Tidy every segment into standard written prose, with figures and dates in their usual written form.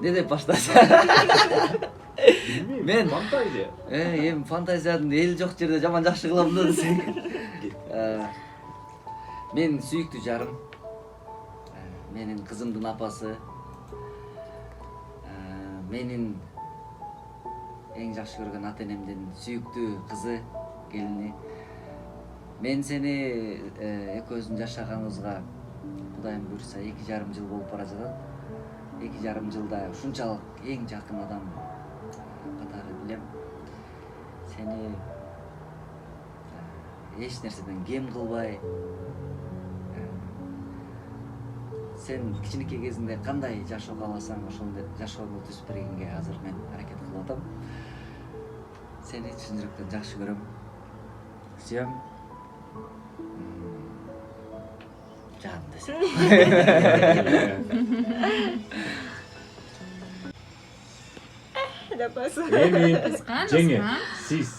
Не деп баштаса? Мен фантазия. Эми фантазиядын эл жок жерде жаман жакшы кылам да десең. Менин сүйүктүү жарым. Менин кызымдын апасы. Менин эң жакшы көргөн ата энемдин сүйүктүү кызы, келини. Мен сени экөөбүздүн жашаганыбызга Кудайым буйрса 2,5 жыл болуп бара жатат. 2,5 жылда ушунчалык эң жакын адам катары билем. Сени эч нерседен кем кылбай, сен кичинекей кезинде кандай жашоо кааласаң, ошондой жашоону түзүп бергенге азыр мен аракет кылып атам. Сени чын жүрөктөн жакшы көрөм. Сүйөм. Canım desem. Эми жеңе, сиз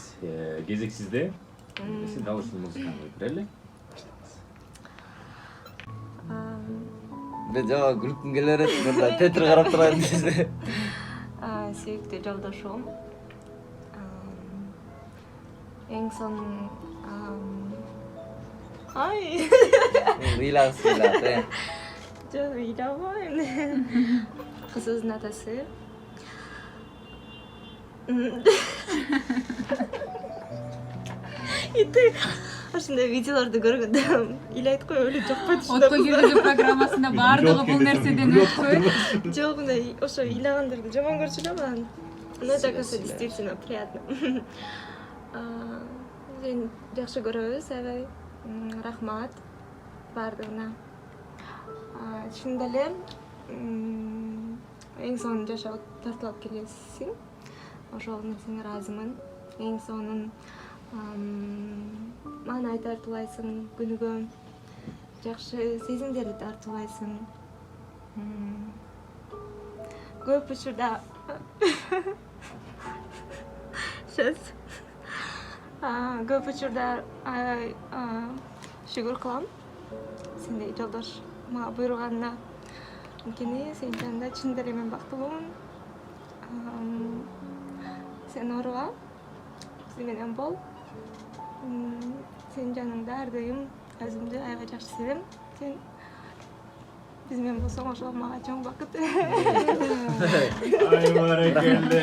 кезек сизде. Сиз дауыштуу музыканы коюп берели. Мен жана күлкүм келе берет, мында тетир карап турайын десе. Сүйүктүү жолдошум. Эң сонун Ай. Ыйлагысы келет. Жок, ыйламайм. Кызыбыздын атасы. Итек ошондой видеолорду көргөндө ыйлайт го, өлү жокпойт ушундай. Отко киргизүү программасында баардыгы бул нерседен өтпөйт. Жок, мындай ошо ыйлагандарды жаман көрчү да мен. Но так это действительно приятно. Сени жакшы көрөбүз, аябай рахмат баардыгына. Чынында эле эң сонун жашоо тартылып келесиң. Ошого мен сага ыраазымын. Эң сонун маанай тартуулайсың күнүгө. Жакшы сезимдерди тартуулайсың. Көп учурда көп учурда шүгүр кылам. Сендей жолдош мага буйруганына. Анткени сенин жанында чын эле мен бактылуумун. Сен ооруба, биз менен бол. Сенин жаныңда ар дайым өзүмдү аябай жакшы сезем. Сен биз менен болсоң ошол мага чоң бакыт. Ай баракелде.